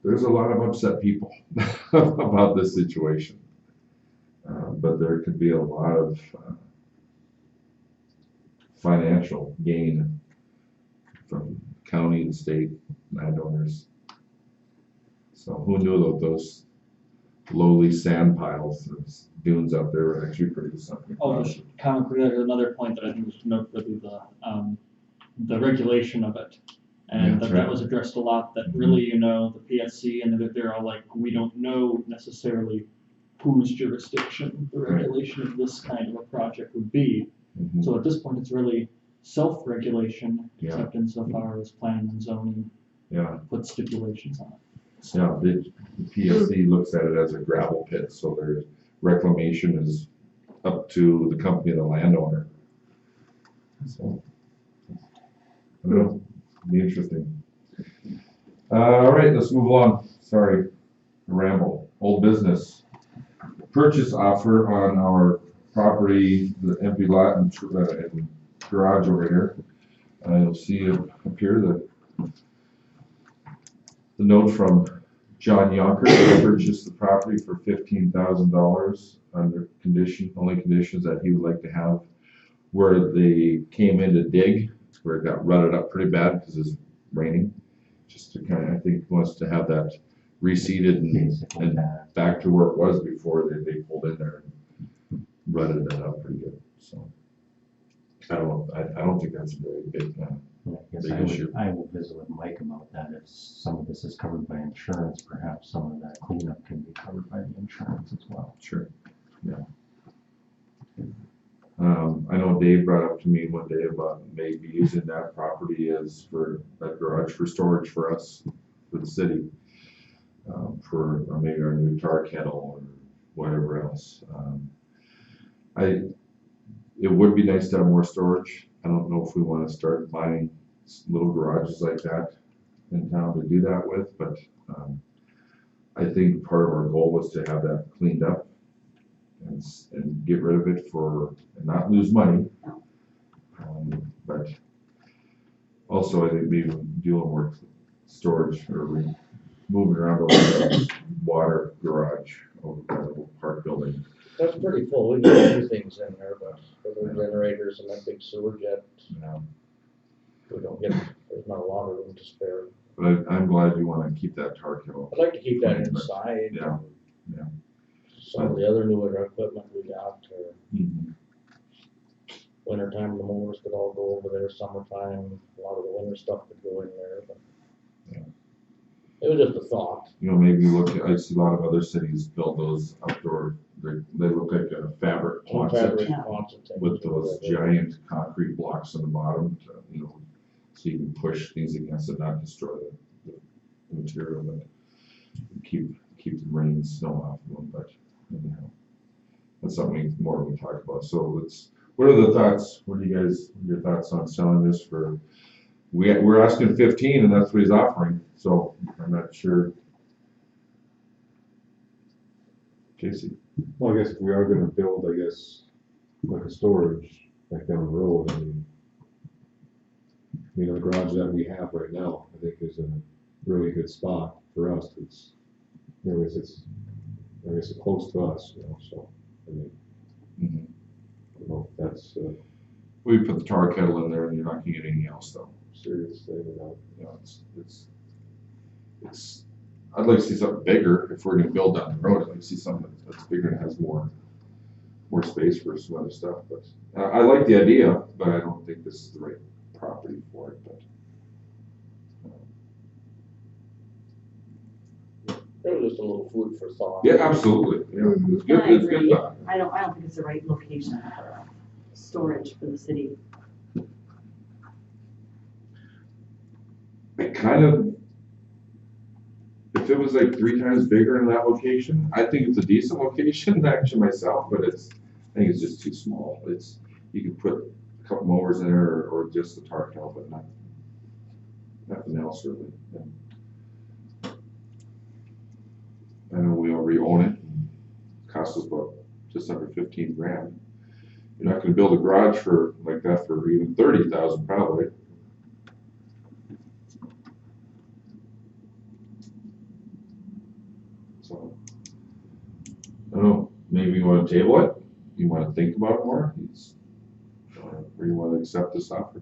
there's a lot of upset people about this situation. But there could be a lot of financial gain from county and state landowners. So who knew that those lowly sand piles, those dunes out there would actually produce something?
Oh, just concrete, another point that I think was noteworthy, the regulation of it. And
Yeah,
that
right.
was addressed a lot, that really, you know, the PSC and they're all like, we don't know necessarily whose jurisdiction the regulation of this kind of a project would be.
Mhm.
So at this point, it's really self-regulation,
Yeah.
except insofar as planning and zoning
Yeah,
put stipulations on it.
yeah. The PSC looks at it as a gravel pit, so their reclamation is up to the company, the landowner. So, I don't know, it'll be interesting. All right, let's move along. Sorry, ramble. Old business. Purchase offer on our property, the empty lot and garage over here. You'll see up here the note from John Yonker to purchase the property for $15,000 under only conditions that he would like to have where they came in to dig, where it got rutted up pretty bad because it's raining. Just to kind of, I think, wants to have that reseeded and back to where it was before they pulled in there and rutted that up pretty good. So I don't know. I don't think that's a very big
I guess
big issue.
I will visit with Mike about that. If some of this is covered by insurance, perhaps some of that cleanup can be covered by the insurance as well.
Sure. Yeah. I know Dave brought up to me one day about maybe using that property as for that garage for storage for us, for the city, for maybe our new tar kettle or whatever else. It would be nice to have more storage. I don't know if we want to start buying little garages like that in town to do that with, but I think part of our goal was to have that cleaned up and get rid of it and not lose money. But also I think maybe do a little more storage or moving around over the water garage over the little park building.
That's pretty full. We got a few things in there, but for the generators and that big sewer jet, we don't get, there's not a lot of room to spare.
But I'm glad you want to keep that tar kettle.
I'd like to keep that inside.
Yeah.
Some of the other newer equipment we got,
Mhm.
wintertime, the mowers could all go over there, summertime, a lot of the winter stuff could go in there, but.
Yeah.
It was just a thought.
You know, maybe I see a lot of other cities build those outdoor, they look like a fabric closet with those giant concrete blocks on the bottom to, you know, so you can push things against it, not destroy the material, but keep the rain and snow off of them. But anyhow, that's something more we can talk about. So what are the thoughts? What are your thoughts on selling this for? We're asking 15 and that's what he's offering. So I'm not sure. Casey.
Well, I guess if we are gonna build, I guess, like a storage back down the road, I mean, the garage that we have right now, I think is a really good spot for us. It's, I guess it's close to us, so, I mean, I don't know if that's a
We put the tar kettle in there and you're not gonna get anything else though.
serious thing or not.
You know, it's, I'd like to see something bigger if we're gonna build down the road. I'd like to see something that's bigger and has more space for some other stuff, but I like the idea, but I don't think this is the right property for it, but
It was just a little food for thought.
Yeah, absolutely, yeah, it's good,
I
it's good
agree.
thought.
I don't think it's the right location for storage for the city.
I kind of, if it was like 3 times bigger in that location, I think it's a decent location actually myself, but I think it's just too small. You could put a couple mowers in there or just the tar kettle, but nothing else really. Yeah. I know we already own it, it cost us about just under 15 grand. You're not gonna build a garage for, like that for even 30,000 probably. So, I don't know, maybe you wanna table it, you wanna think about it more, or you wanna accept this offer?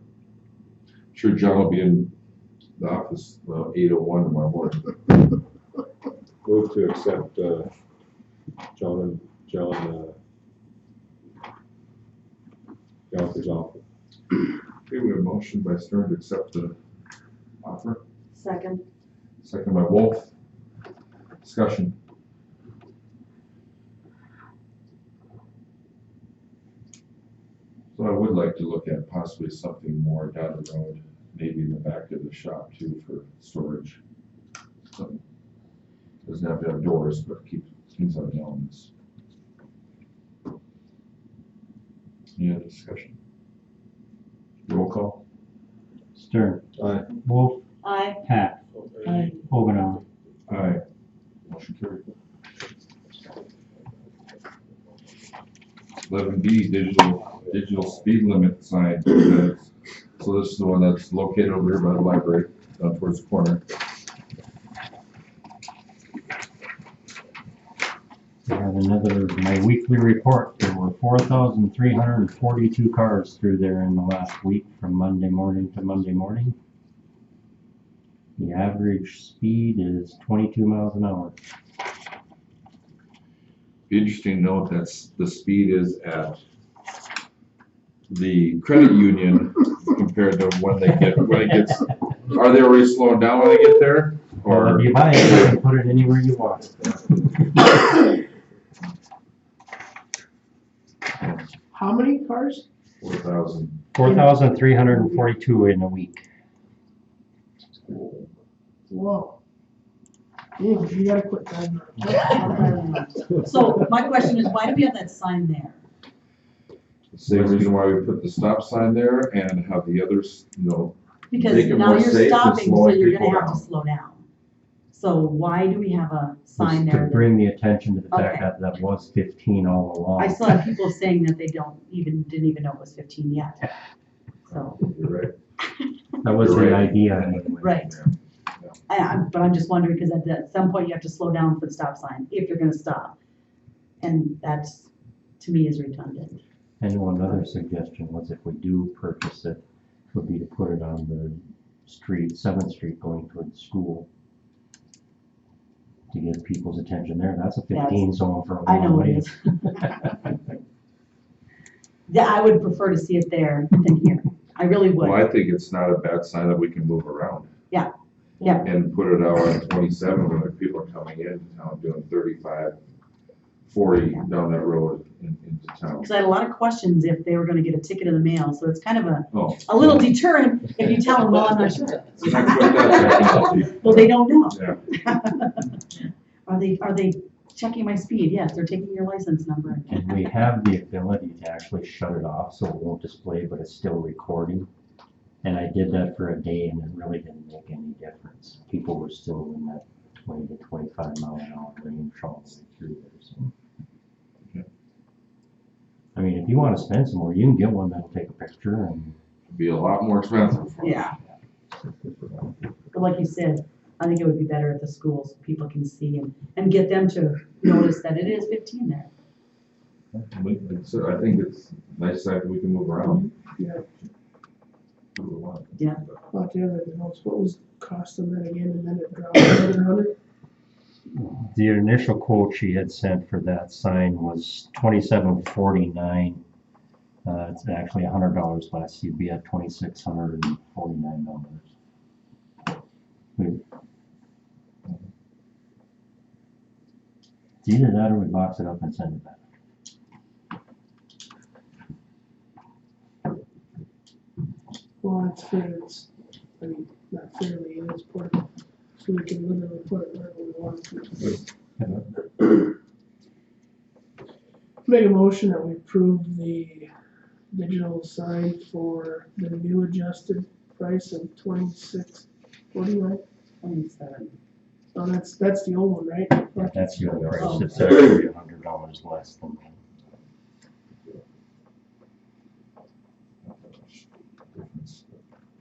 Sure, John will be in the office, 8:01 tomorrow morning.
Move to accept, John Gallagher's offer.
Okay, we have a motion by Stern to accept the offer,
Second.
second by Wolf. Discussion. So I would like to look at possibly something more down the road, maybe in the back of the shop too for storage. So, doesn't have to have doors, but keep things on the elements. Any other discussion? Roll call.
Stern.
Aye.
Wolf.
Aye.
Hack.
Aye.
Omenauer.
Aye. Motion carried. 11B, digital speed limit sign. So this is the one that's located over here by the library, down towards the corner.
I have my weekly report. There were 4,342 cars through there in the last week from Monday morning to Monday morning. The average speed is 22 miles an hour.
Be interesting to note that the speed is at the credit union compared to when it gets, are they already slowing down when they get there?
Or
Or
if you buy it, you can put it anywhere you want.
How many cars?
4,000.
4,342 in a week.
Whoa. Yeah, you gotta quit driving.
So my question is, why do we have that sign there?
Same reason why we put the stop sign there and have the others,
Because
Make it
now
more
you're
safe and
stopping, so
slowing
you're gonna
people
have to
down.
slow down. So why do we have a sign
Just to
there?
bring the attention to the fact
Okay.
that that was 15 all along.
I still have people saying that they didn't even know it was 15 yet. So,
you're right.
That was
You're
the
right.
idea anyway.
right. But I'm just wondering, because at some point you have to slow down for the stop sign, if you're gonna stop. And that's, to me, is redundant.
And one other suggestion was if we do purchase it, would be to put it on the street, 7th Street going toward the school. To get people's attention there. That's a 15 zone for a
I know
long
it
way.
is. Yeah, I would prefer to see it there than here. I really would.
Well, I think it's not a bad sign that we can move around.
Yeah. Yeah.
And put it out on 27 when people are coming into town doing 35, 40 down that road into town.
Because I had a lot of questions if they were gonna get a ticket in the mail, so it's kind of
Oh.
a little deterrent if you tell them, well, I'm not sure.
So that's what that technology.
Well, they don't know.
Yeah.
Are they checking my speed? Yes, they're taking your license number.
And we have the ability to actually shut it off so it won't display, but it's still recording. And I did that for a day and it really didn't make any difference. People were still in that 20 to 25 mile an hour range all the way through there, so.
Okay.
I mean, if you want to spend some more, you can get one that'll take a picture and.
It'd be a lot more expensive for us.
Yeah. But like you said, I think it would be better at the schools, so people can see and get them to notice that it is 15 there.
So I think it's nice that we can move around.
Yeah.
Who would want it?
Yeah.
Well, do you have anything else? What was the cost of that again, and then it dropped another 100?
The initial quote she had sent for that sign was $27.49. It's actually $100 less. You'd be at $2,649. It's either that or we box it up and send it back.
Well, that's fair, I mean, not fairly, it's portable, so we can literally put it wherever we want to. Make a motion that we approve the digital sign for the new adjusted price of $26.49.
27.
Oh, that's the old one, right?
That's your price, it's actually $100 less than that.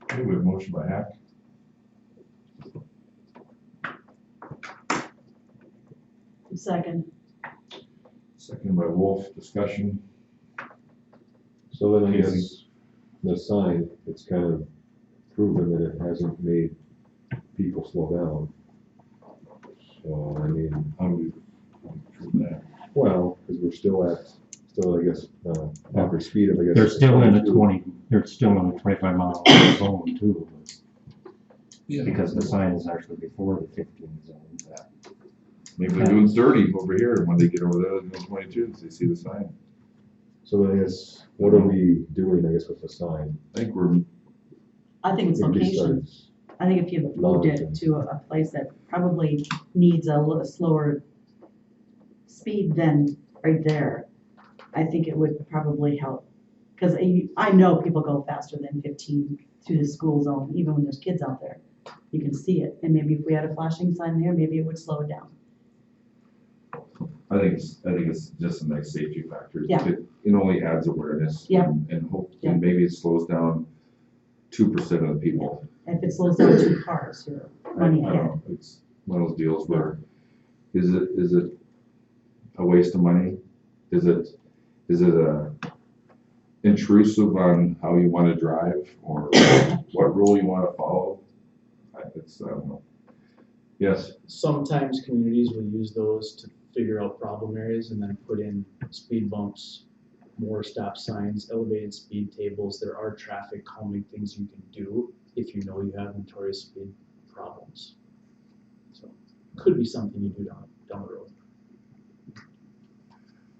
Okay, we have a motion by Hack.
Second.
Second by Wolf, discussion.
So then I
Casey.
guess the sign, it's kind of proven that it hasn't made people slow down. So, I mean,
How do we prove that?
well, because we're still I guess, average speed of, I guess.
They're still in a
22.
they're still in a 25-mile zone too. Because the sign is actually before the 15 zone.
Maybe they're doing 30 over here, and when they get over there, they're doing 22, because they see the sign.
So then I guess, what are we doing, I guess, with the sign?
I think we're,
I think it's
It
location.
besides-
I think if you moved it to a place that probably needs a little slower speed than right there, I think it would probably help. Because I know people go faster than 15 through the school zone, even when there's kids out there. You can see it, and maybe if we had a flashing sign there, maybe it would slow it down.
I think it's just a nice safety factor.
Yeah.
It only adds awareness.
Yeah.
And hope,
Yeah.
and maybe it slows down 2% of the people.
If it slows down 2 cars, you're running
I don't
ahead.
know, it's one of those deals where, is it a waste of money? Is it intrusive on how you want to drive, or what rule you want to follow? I don't know. Yes,
Sometimes communities will use those to figure out problem areas and then put in speed bumps, more stop signs, elevated speed tables. There are traffic calming things you can do if you know you have notorious speed problems. So could be something you do down the road.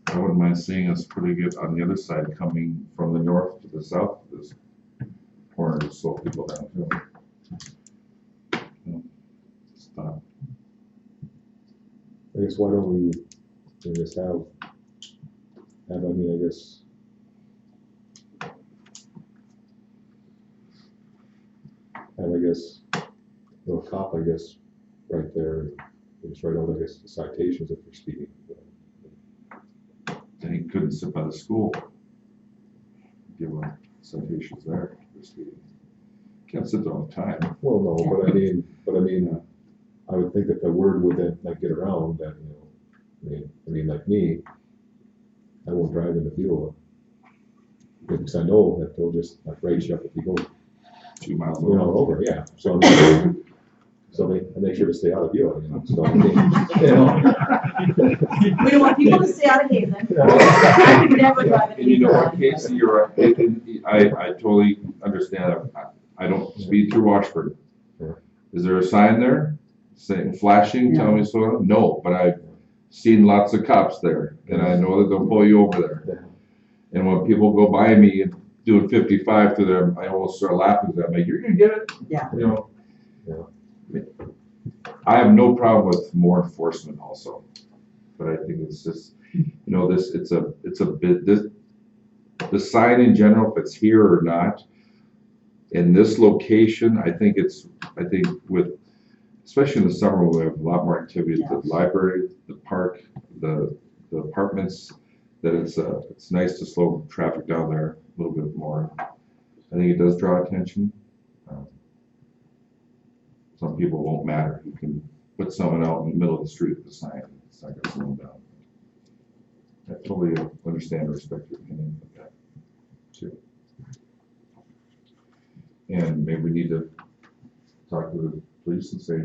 I wouldn't mind seeing us putting it on the other side, coming from the north to the south of this corner to slow people down too. Stop.
I guess, why don't we just have, I mean, I guess, a cop, I guess, right there, and just write out, I guess, the citations if you're speeding.
Then he couldn't sit by the school. Give them citations there for speeding. Can't sit there all the time.
Well, no, but I mean, I would think that the word would then like get around that, I mean, like me, I won't drive in the fuel. Because I know that they'll just like write you up if you go
2 miles
over, yeah. So they make sure to stay out of view, so I mean,
We don't want people to stay out of Hazen. I would never drive in
And you know what,
Hazen.
Casey, you're right. I totally understand. I don't speed through Washburn.
Sure.
Is there a sign there saying, flashing, telling me to slow down? No, but I've seen lots of cops there, and I know that they'll pull you over there. And when people go by me and doing 55 through there, I almost start laughing at them. Like, you're gonna get it?
Yeah.
You know?
Yeah.
I have no problem with more enforcement also, but I think it's just, it's a bit, the sign in general, if it's here or not, in this location, I think with, especially in the summer, we have a lot more activity at the library, the park, the apartments, that it's nice to slow traffic down there a little bit more. I think it does draw attention. Some people won't matter. You can put someone out in the middle of the street with a sign. It's not gonna slow them down. I totally understand and respect your opinion of that too. And maybe we need to talk to the police and say,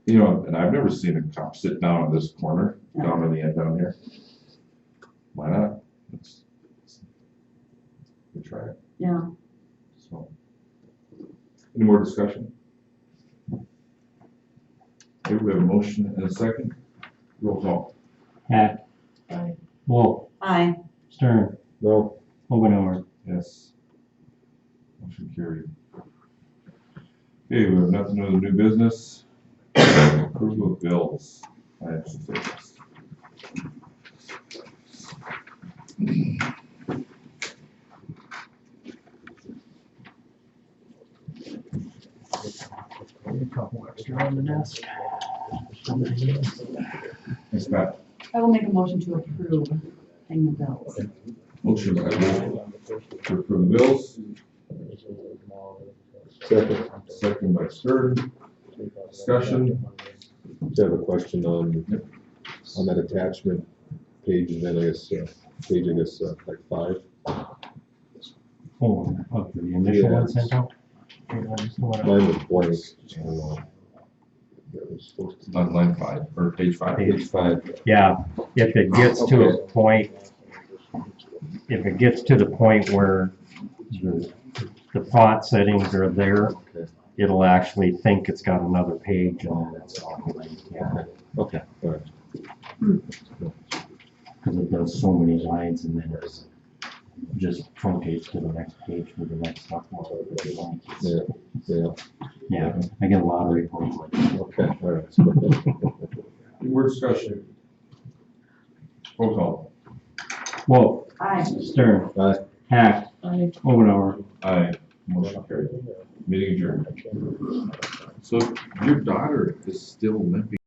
and I've never seen a cop sit down in this corner, down on the end down here. Why not? We try it.
Yeah.
So, any more discussion? Okay, we have a motion and a second. Roll call.
Hack.
Aye.
Wolf.
Aye.
Stern.
No,
Omenauer.
Yes. Motion carried. Okay, we have nothing other new business. Approval of bills, financial statements.
A couple extra on the desk.
Thanks, Pat.
I will make a motion to approve paying the bills.
Motion by Wolf to approve the bills,
second,
second by Stern. Discussion.
just have a question on that attachment page, and then I guess, like 5.
Oh, okay, the initial one sent out?
Mine was blank. I don't know. That was supposed to
On line 5, or page 5.
Page
5.
Yeah, if it gets to a point, where the font settings are there,
Okay,
it'll actually think it's got another page and then it's on. Yeah,
okay, all right.
because it does so many lines and then it's just truncates to the next page for the next stuff.
Yeah, yeah,
Yeah, I get a lot of reports like that.
okay, all right.
Any more discussion? Roll call.
Wolf.
Aye.
Stern.
Aye.
Hack.
Aye.
Omenauer.
Aye. Motion carried. Meeting adjourned. So your daughter is still limping.